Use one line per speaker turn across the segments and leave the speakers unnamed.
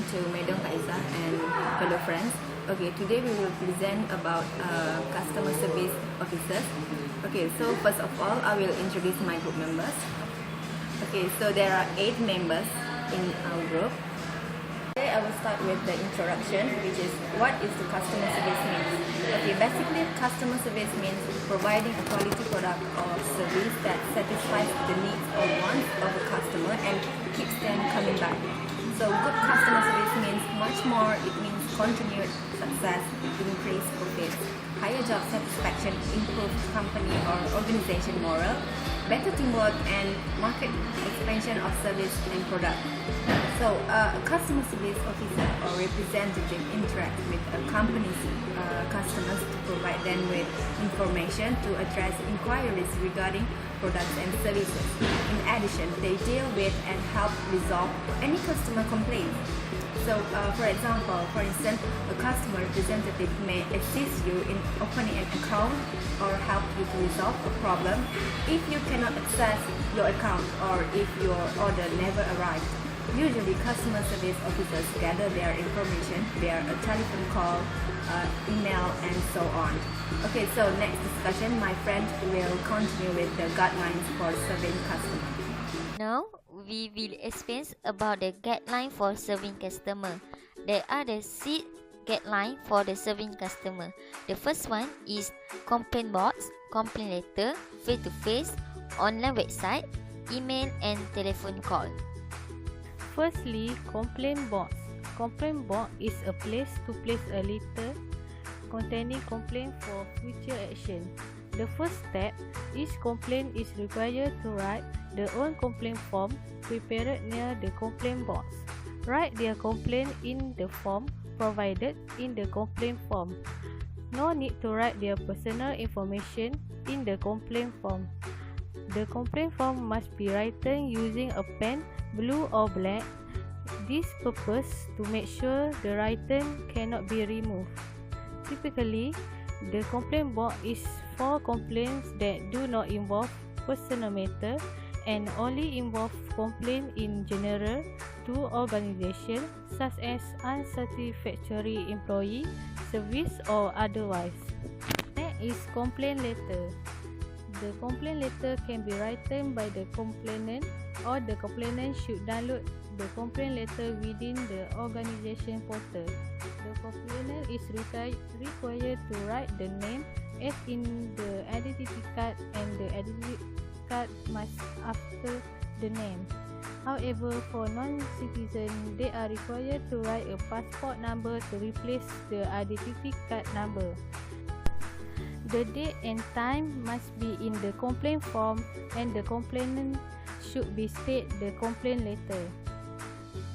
to Madam Kaiza and fellow friends. Okay, today we will present about customer service officers. Okay, so first of all, I will introduce my group members. Okay, so there are 8 members in our group. Today I will start with the introduction, which is what is the customer service means. Okay, basically customer service means providing a quality product or service that satisfies the needs or wants of a customer and keeps them coming back. So good customer service means much more. It means continued success, increased profits, higher job satisfaction, improved company or organization morale, better teamwork, and market expansion of service and product. So a customer service officer or representative interacts with a company's customers to provide them with information to address inquiries regarding products and services. In addition, they deal with and help resolve any customer complaints. So, for instance, a customer representative may assist you in opening an account or help you to resolve a problem if you cannot access your account or if your order never arrived. Usually, customer service officers gather their information via a telephone call, email, and so on. Okay, so next discussion, my friend will continue with the guidelines for serving customers.
Now, we will explain about the guideline for serving customer. There are the 6 guidelines for the serving customer. The first one is complaint box, complaint letter, face-to-face, online website, email, and telephone call.
Firstly, complaint box. Complaint box is a place to place a letter containing complaint for future action. The first step, each complaint is required to write their own complaint form prepared near the complaint box. Write their complaint in the form provided in the complaint form. No need to write their personal information in the complaint form. The complaint form must be written using a pen, blue or black. This purpose to make sure the writing cannot be removed. Typically, the complaint box is for complaints that do not involve personal matter and only involve complaint in general to organization such as unsatisfactory employee service or otherwise. Next is complaint letter. The complaint letter can be written by the complainant or the complainant should download the complaint letter within the organization portal. The complainant is required to write the name as in the identity card and the identity card must after the name. However, for non-citizens, they are required to write a passport number to replace the identity card number. The date and time must be in the complaint form and the complainant should be state the complaint letter.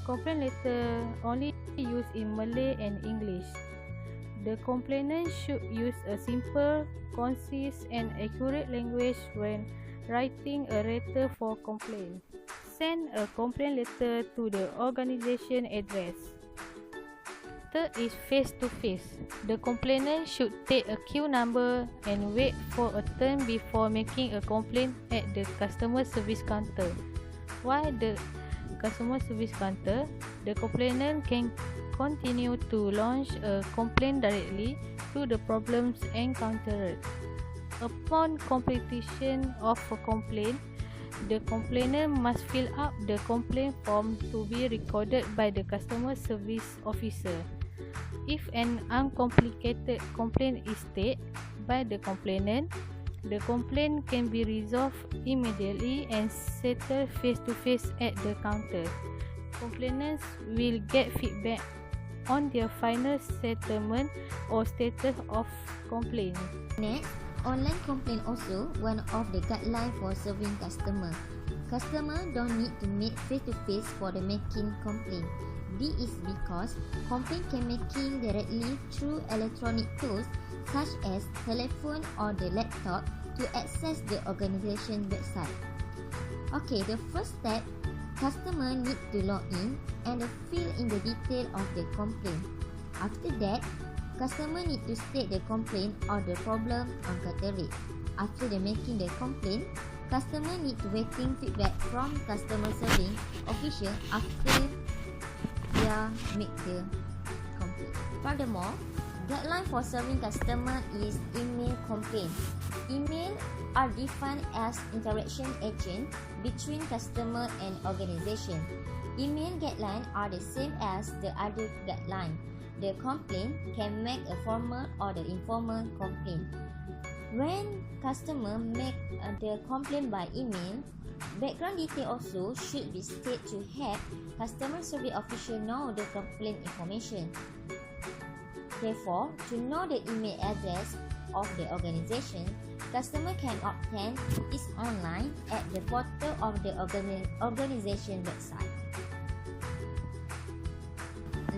Complaint letter only used in Malay and English. The complainant should use a simple, concise, and accurate language when writing a letter for complaint. Send a complaint letter to the organization address. Third is face-to-face. The complainant should take a queue number and wait for a turn before making a complaint at the customer service counter. While the customer service counter, the complainant can continue to launch a complaint directly to the problems encountered. Upon completion of a complaint, the complainant must fill up the complaint form to be recorded by the customer service officer. If an uncomplicated complaint is stated by the complainant, the complaint can be resolved immediately and settled face-to-face at the counter. Complainants will get feedback on their final settlement or status of complaint.
Next, online complaint also one of the guidelines for serving customer. Customer don't need to meet face-to-face for the making complaint. This is because complaint can making directly through electronic tools such as telephone or the laptop to access the organization website. Okay, the first step, customer need to log in and fill in the detail of the complaint. After that, customer need to state the complaint or the problem encountered. After the making the complaint, customer need to waiting feedback from customer service official after area make the complaint. Furthermore, guideline for serving customer is email complaint. Email are defined as interaction agent between customer and organization. Email guidelines are the same as the other guideline. The complaint can make a formal or the informal complaint. When customer make the complaint by email, background detail also should be stated to help customer service official know the complaint information. Therefore, to know the email address of the organization, customer can obtain it online at the portal of the organization website.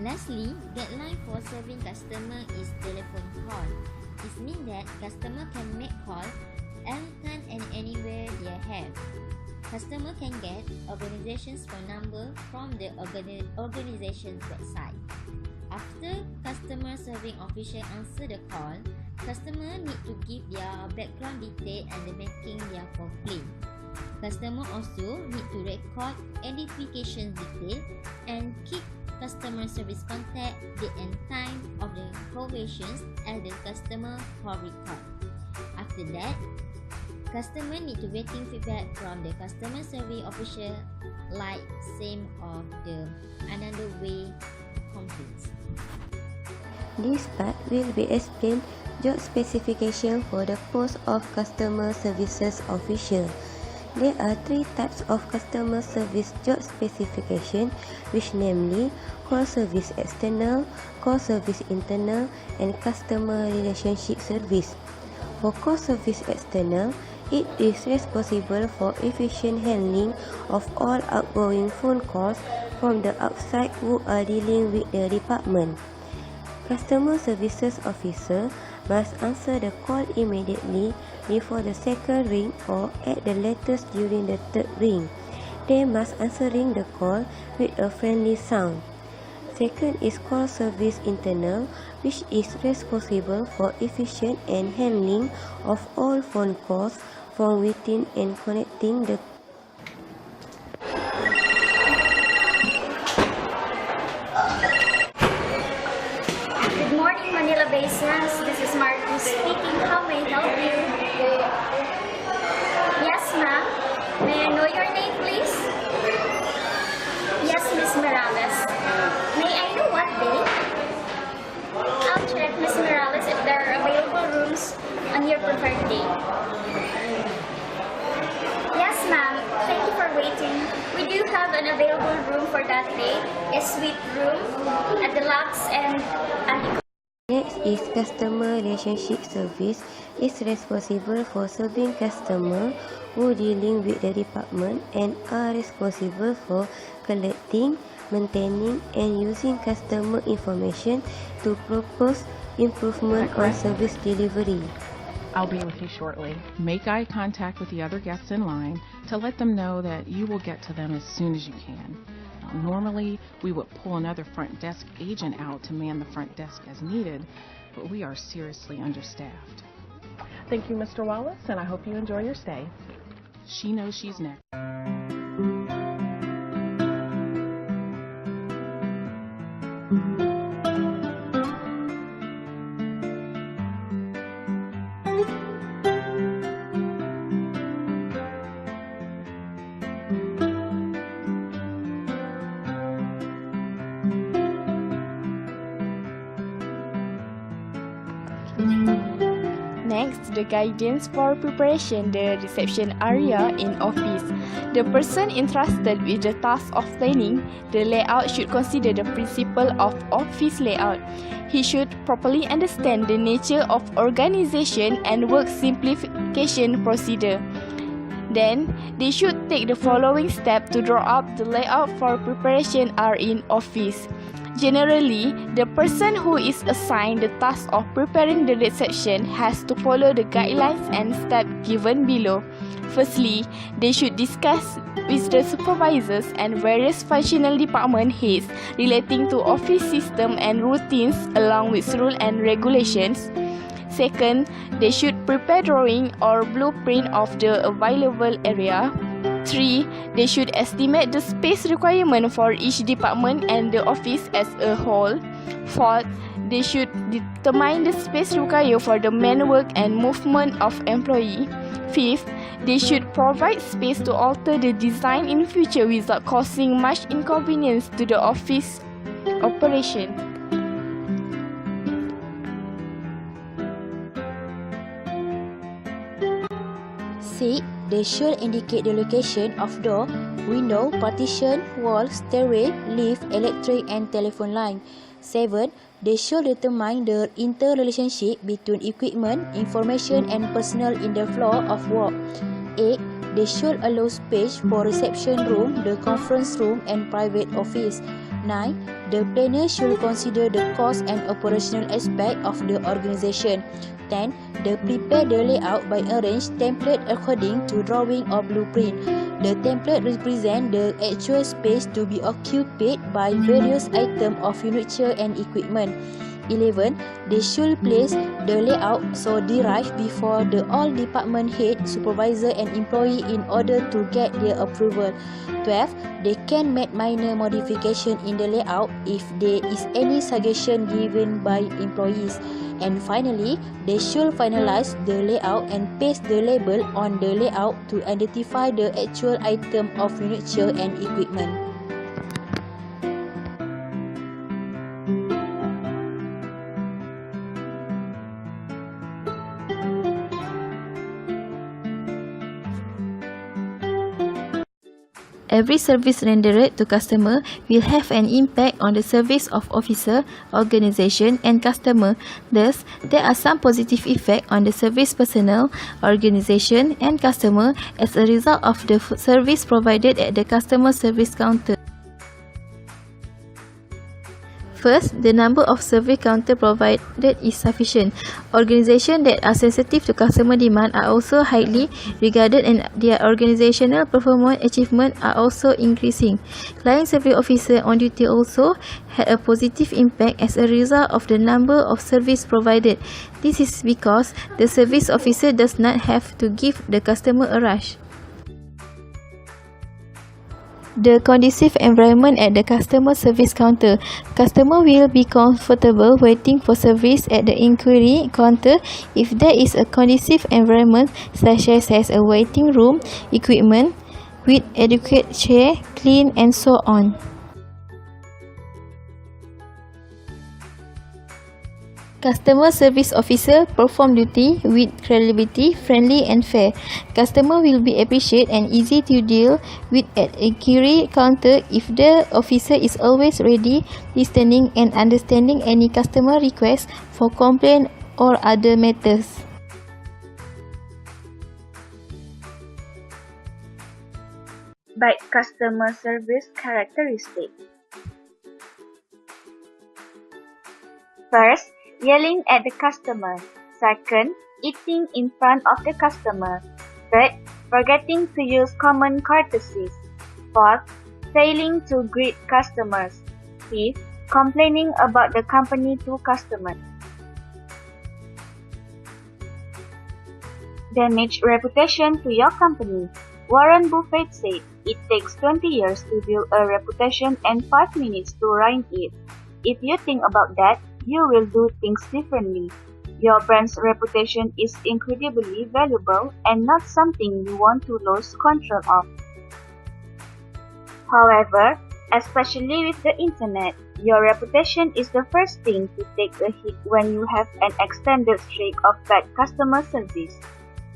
Lastly, deadline for serving customer is telephone call. This means that customer can make call anytime and anywhere they have. Customer can get organization's phone number from the organization's website. After customer serving official answer the call, customer need to give their background detail and making their complaint. Customer also need to record identification detail and keep customer service contact, date and time of the conversations as the customer call record. After that, customer need to waiting feedback from the customer service official like same of the another way complaints.
This part will be explained job specification for the post of customer services official. There are three types of customer service job specification, which namely call service external, call service internal, and customer relationship service. For call service external, it is responsible for efficient handling of all outgoing phone calls from the outside who are dealing with the department. Customer services officer must answer the call immediately before the second ring or at the latest during the third ring. They must answering the call with a friendly sound. Second is call service internal, which is responsible for efficient and handling of all phone calls from within and connecting the
Good morning, Manila Basins. This is Marcus speaking. How may I help you? Yes, ma'am. May I know your name, please? Yes, Miss Morales. May I know what day? I'll check, Miss Morales, if there are available rooms on your preferred day. Yes, ma'am. Thank you for waiting. We do have an available room for that day, a suite room at the Lux and
Next is customer relationship service is responsible for serving customer who dealing with the department and are responsible for collecting, maintaining and using customer information to propose improvement on service delivery.
I'll be with you shortly. Make eye contact with the other guests in line to let them know that you will get to them as soon as you can. Normally, we would pull another front desk agent out to man the front desk as needed, but we are seriously understaffed.
Thank you, Mr. Wallace, and I hope you enjoy your stay.
She knows she's next.
Next, the guidance for preparation the reception area in office. The person entrusted with the task of planning the layout should consider the principle of office layout. He should properly understand the nature of organization and work simplification procedure. Then, they should take the following step to draw up the layout for preparation are in office. Generally, the person who is assigned the task of preparing the reception has to follow the guidelines and steps given below. Firstly, they should discuss with the supervisors and various functional department heads relating to office system and routines along with rules and regulations. Second, they should prepare drawing or blueprint of the available area. 3. They should estimate the space requirement for each department and the office as a whole. 4. They should determine the space required for the manual work and movement of employee. 5th, they should provide space to alter the design in future without causing much inconvenience to the office operation.
Six, they should indicate the location of door, window, partition, wall, stairway, lift, electric and telephone line. 7. They should determine the interrelationship between equipment, information and personnel in the floor of work. 8. They should allow space for reception room, the conference room and private office. 9. The planner should consider the cost and operational aspect of the organisation. 10. They prepare the layout by arrange template according to drawing or blueprint. The template represent the actual space to be occupied by various items of furniture and equipment. 11. They should place the layout so derived before the all department head, supervisor and employee in order to get their approval. 12. They can make minor modification in the layout if there is any suggestion given by employees. And finally, they should finalize the layout and paste the label on the layout to identify the actual item of furniture and equipment.
Every service rendered to customer will have an impact on the service of officer, organisation and customer. Thus, there are some positive effects on the service personnel, organisation and customer as a result of the service provided at the customer service counter. First, the number of service counter provided is sufficient. Organizations that are sensitive to customer demand are also highly regarded and their organizational performance achievement are also increasing. Client service officer on duty also had a positive impact as a result of the number of service provided. This is because the service officer does not have to give the customer a rush. The conducive environment at the customer service counter. Customer will be comfortable waiting for service at the inquiry counter if there is a conducive environment such as a waiting room, equipment with adequate chair, clean and so on. Customer service officer perform duty with credibility, friendly and fair. Customer will be appreciated and easy to deal with at inquiry counter if the officer is always ready, listening and understanding any customer request for complaint or other matters.
By customer service characteristics. First, yelling at the customer. Second, eating in front of the customer. Third, forgetting to use common courtesies. Fourth, failing to greet customers. Fifth, complaining about the company to customers. Damage reputation to your company. Warren Buffett said, it takes 20 years to build a reputation and 5 minutes to ruin it. If you think about that, you will do things differently. Your brand's reputation is incredibly valuable and not something you want to lose control of. However, especially with the internet, your reputation is the first thing to take a hit when you have an extended streak of bad customer service.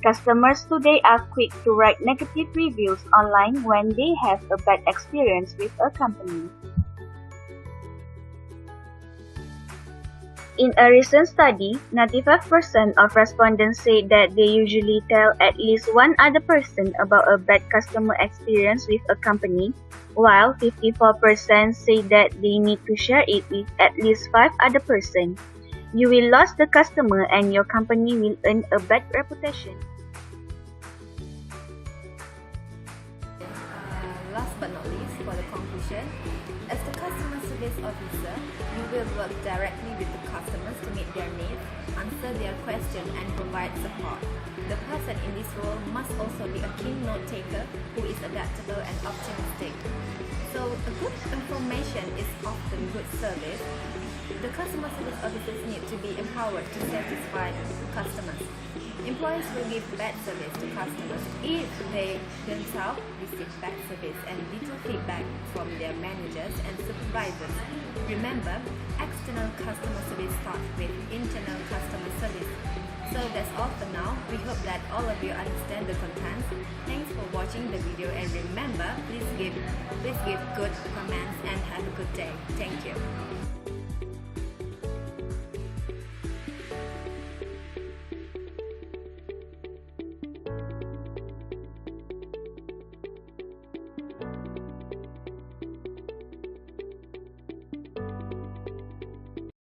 Customers today are quick to write negative reviews online when they have a bad experience with a company. In a recent study, 95% of respondents say that they usually tell at least one other person about a bad customer experience with a company, while 54% say that they need to share it with at least 5 other persons. You will lose the customer and your company will earn a bad reputation.
Last but not least, for the conclusion, as the customer service officer, you will work directly with the customers to meet their needs, answer their questions, and provide support. The person in this role must also be a keen note taker who is adaptable and optimistic. So, a good information is often good service. The customer service officers need to be empowered to satisfy customers. Employees will give bad service to customers if they themselves receive bad service and little feedback from their managers and supervisors. Remember, external customer service starts with internal customer service. So that's all for now. We hope that all of you understand the contents. Thanks for watching the video, and remember, please give good comments and have a good day. Thank you.